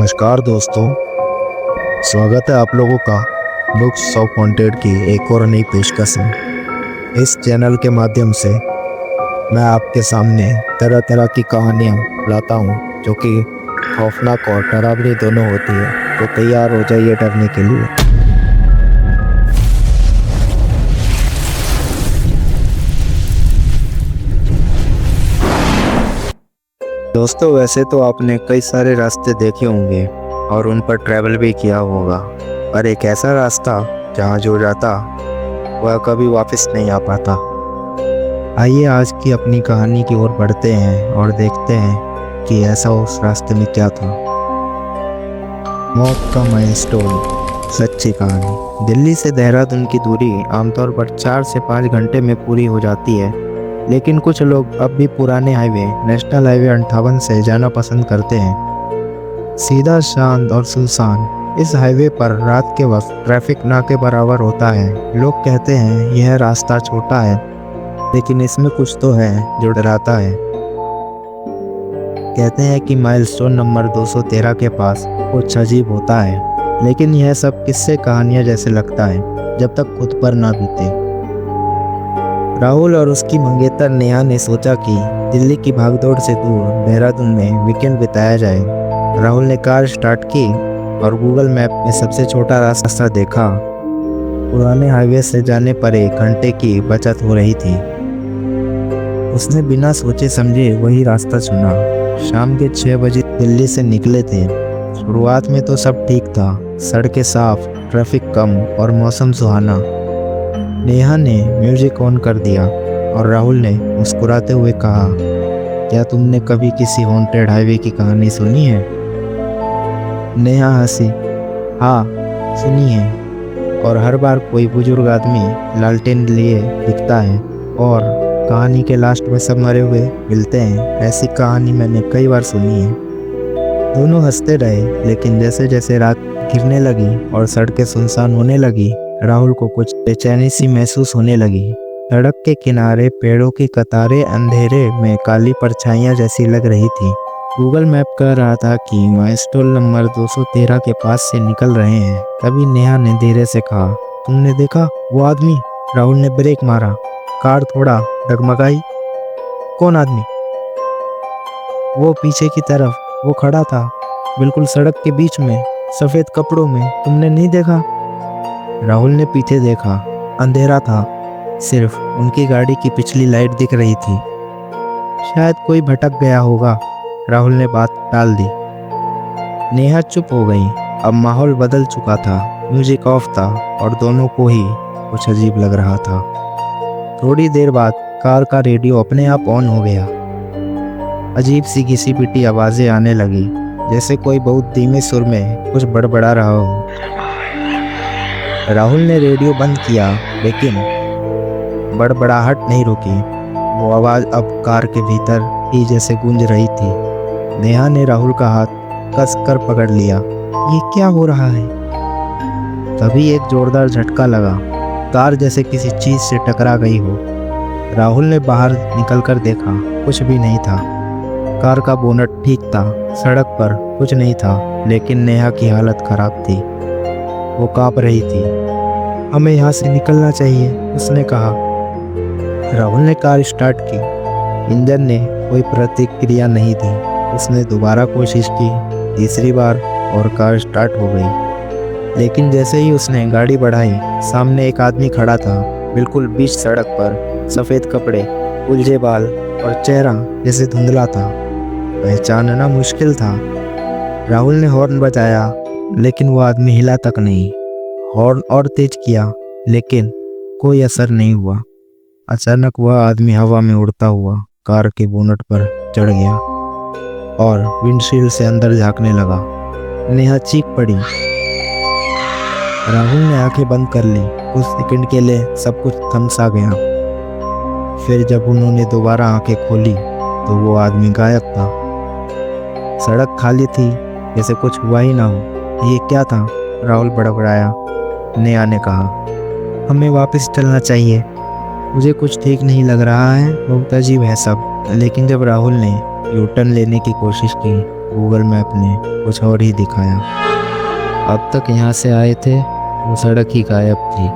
नमस्कार दोस्तों, स्वागत है आप लोगों का बुक्स ऑफ वांटेड की एक और नई पेशकश में। इस चैनल के माध्यम से मैं आपके सामने तरह तरह की कहानियाँ लाता हूँ जो कि खौफनाक और डरावनी दोनों होती है। तो तैयार हो जाइए डरने के लिए। दोस्तों, वैसे तो आपने कई सारे रास्ते देखे होंगे और उन पर ट्रैवल भी किया होगा, पर एक ऐसा रास्ता जहाँ जो जाता वह कभी वापस नहीं आ पाता। आइए आज की अपनी कहानी की ओर बढ़ते हैं और देखते हैं कि ऐसा उस रास्ते में क्या था। मौत का माइलस्टोन, सच्ची कहानी। दिल्ली से देहरादून की दूरी आमतौर पर 4 से 5 घंटे में पूरी हो जाती है, लेकिन कुछ लोग अब भी पुराने हाईवे नेशनल हाईवे 58 से जाना पसंद करते हैं। सीधा, शांत और सुनसान इस हाईवे पर रात के वक्त ट्रैफिक ना के बराबर होता है। लोग कहते हैं यह रास्ता छोटा है, लेकिन इसमें कुछ तो है जो डराता है। कहते हैं कि माइलस्टोन नंबर 213 के पास कुछ अजीब होता है, लेकिन यह सब किस्से कहानियां जैसे लगता है जब तक खुद पर ना बीते। राहुल और उसकी मंगेतर नेहा ने सोचा कि दिल्ली की भागदौड़ से दूर देहरादून में वीकेंड बिताया जाए। राहुल ने कार स्टार्ट की और गूगल मैप में सबसे छोटा रास्ता देखा। पुराने हाईवे से जाने पर 1 घंटे की बचत हो रही थी। उसने बिना सोचे समझे वही रास्ता चुना। शाम के 6 बजे दिल्ली से निकले थे। शुरुआत में तो सब ठीक था, सड़कें साफ, ट्रैफिक कम और मौसम सुहाना। नेहा ने म्यूजिक ऑन कर दिया और राहुल ने मुस्कुराते हुए कहा, क्या तुमने कभी किसी हॉन्टेड हाईवे की कहानी सुनी है? नेहा हंसी, हाँ सुनी है, और हर बार कोई बुजुर्ग आदमी लालटेन लिए दिखता है और कहानी के लास्ट में सब मरे हुए मिलते हैं। ऐसी कहानी मैंने कई बार सुनी है। दोनों हंसते रहे, लेकिन जैसे जैसे रात गिरने लगी और सड़कें सुनसान होने लगी, राहुल को कुछ बेचैनी सी महसूस होने लगी। सड़क के किनारे पेड़ों की कतारें अंधेरे में काली परछाइयां जैसी लग रही थी। गूगल मैप कह रहा था कि माइलस्टोन नंबर 213 के पास से निकल रहे हैं। तभी नेहा ने धीरे से कहा, तुमने देखा वो आदमी? राहुल ने ब्रेक मारा। कार थोड़ा डगमगाई। कौन आदमी? वो पीछे की तरफ, वो खड़ा था बिल्कुल सड़क के बीच में, सफेद कपड़ों में। तुमने नहीं देखा? राहुल ने पीछे देखा। अंधेरा था, सिर्फ उनकी गाड़ी की पिछली लाइट दिख रही थी। शायद कोई भटक गया होगा। राहुल ने बात टाल दी। नेहा चुप हो गई। अब माहौल बदल चुका था। म्यूजिक ऑफ था और दोनों को ही कुछ अजीब लग रहा था। थोड़ी देर बाद कार का रेडियो अपने आप ऑन हो गया। अजीब सी घिसी पिटी आवाजें आने लगी, जैसे कोई बहुत धीमे सुर में कुछ बड़बड़ा रहा हो। राहुल ने रेडियो बंद किया, लेकिन बड़बड़ाहट नहीं रुकी। वो आवाज़ अब कार के भीतर ही जैसे गूंज रही थी। नेहा ने राहुल का हाथ कसकर पकड़ लिया। ये क्या हो रहा है? तभी एक जोरदार झटका लगा, कार जैसे किसी चीज से टकरा गई हो। राहुल ने बाहर निकलकर देखा, कुछ भी नहीं था। कार का बोनट ठीक था, सड़क पर कुछ नहीं था, लेकिन नेहा की हालत खराब थी। वो कांप रही थी। हमें यहाँ से निकलना चाहिए, उसने कहा। राहुल ने कार स्टार्ट की। इंजन ने कोई प्रतिक्रिया नहीं दी। उसने दोबारा कोशिश की, तीसरी बार, और कार स्टार्ट हो गई। लेकिन जैसे ही उसने गाड़ी बढ़ाई, सामने एक आदमी खड़ा था, बिल्कुल बीच सड़क पर। सफ़ेद कपड़े, उलझे बाल और चेहरा जैसे धुंधला था। पहचानना मुश्किल था। राहुल ने हॉर्न बजाया, लेकिन वो आदमी हिला तक नहीं। हॉर्न और तेज किया, लेकिन कोई असर नहीं हुआ। अचानक वह आदमी हवा में उड़ता हुआ कार के बोनट पर चढ़ गया और विंडशील्ड से अंदर झांकने लगा। नेहा चीख पड़ी। राहुल ने आंखें बंद कर ली। कुछ सेकंड के लिए सब कुछ थम सा गया। फिर जब उन्होंने दोबारा आंखें खोली तो वो आदमी गायब था। सड़क खाली थी, जैसे कुछ हुआ ही ना हो। ये क्या था? राहुल बड़बड़ाया। नेहा ने कहा, हमें वापस चलना चाहिए। मुझे कुछ ठीक नहीं लग रहा है, बहुत अजीब है सब। लेकिन जब राहुल ने यू टर्न लेने की कोशिश की गूगल मैप ने कुछ और ही दिखाया। अब तक यहाँ से आए थे, वो सड़क ही गायब थी,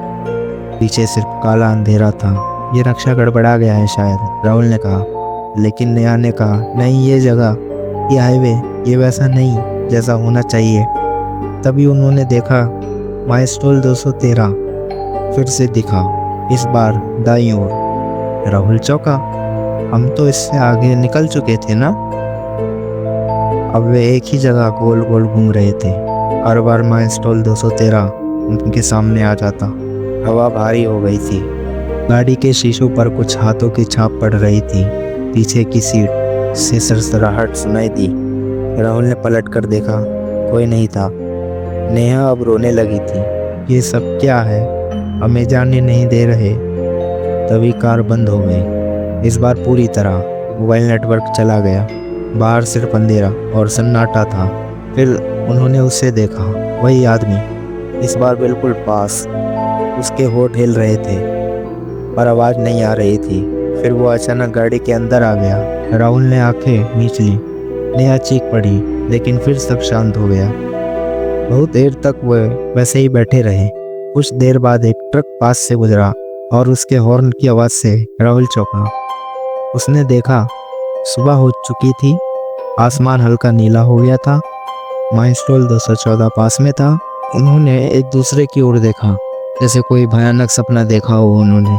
पीछे सिर्फ काला अंधेरा था। ये नक्शा गड़बड़ा गया है शायद, राहुल ने कहा। लेकिन नेहा ने कहा, नहीं, ये जगह, ये हाईवे, ये वैसा नहीं जैसा होना चाहिए। तभी उन्होंने देखा माइलस्टोन 213 फिर से दिखा, इस बार दाईं ओर। राहुल चौंका, हम तो इससे आगे निकल चुके थे ना। अब वे एक ही जगह गोल गोल घूम रहे थे। हर बार माइलस्टोन 213 उनके सामने आ जाता। हवा भारी हो गई थी, गाड़ी के शीशों पर कुछ हाथों की छाप पड़ रही थी। पीछे की सीट से सरसराहट सुनाई दी। राहुल ने पलट कर देखा, कोई नहीं था। नेहा अब रोने लगी थी। ये सब क्या है, हमें जाने नहीं दे रहे। तभी कार बंद हो गई, इस बार पूरी तरह। मोबाइल नेटवर्क चला गया, बाहर सिर्फ अंधेरा और सन्नाटा था। फिर उन्होंने उसे देखा, वही आदमी, इस बार बिल्कुल पास। उसके होठ हिल रहे थे पर आवाज़ नहीं आ रही थी। फिर वो अचानक गाड़ी के अंदर आ गया। राहुल ने आंखें नीच ली। नेहा चीख पड़ी, लेकिन फिर सब शांत हो गया। बहुत देर तक वे वैसे ही बैठे रहे। कुछ देर बाद एक ट्रक पास से गुजरा और उसके हॉर्न की आवाज़ से राहुल चौंका। उसने देखा, सुबह हो चुकी थी, आसमान हल्का नीला हो गया था। माइलस्टोन 214 पास में था। उन्होंने एक दूसरे की ओर देखा, जैसे कोई भयानक सपना देखा हो उन्होंने।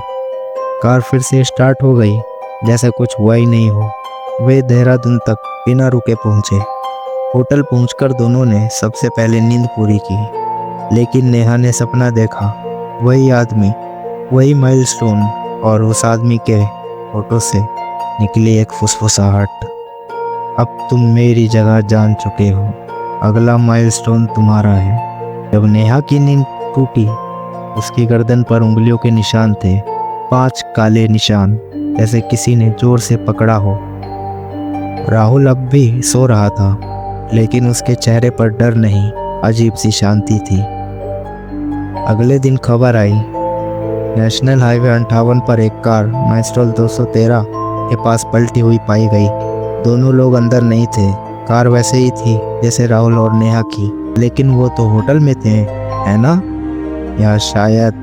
कार फिर से स्टार्ट हो गई, जैसे कुछ हुआ ही नहीं हो। वे देहरादून तक बिना रुके पहुंचे। होटल पहुंचकर दोनों ने सबसे पहले नींद पूरी की। लेकिन नेहा ने सपना देखा, वही आदमी, वही माइलस्टोन, और उस आदमी के फोटो से निकली एक फुसफुसाहट, अब तुम मेरी जगह जान चुके हो, अगला माइलस्टोन तुम्हारा है। जब नेहा की नींद टूटी, उसकी गर्दन पर उंगलियों के निशान थे, 5 काले निशान, जैसे किसी ने जोर से पकड़ा हो। राहुल अब भी सो रहा था, लेकिन उसके चेहरे पर डर नहीं, अजीब सी शांति थी। अगले दिन खबर आई, नेशनल हाईवे 58 पर एक कार माइलस्टोन 213 के पास पलटी हुई पाई गई। दोनों लोग अंदर नहीं थे। कार वैसे ही थी जैसे राहुल और नेहा की, लेकिन वो तो होटल में थे, है ना? या शायद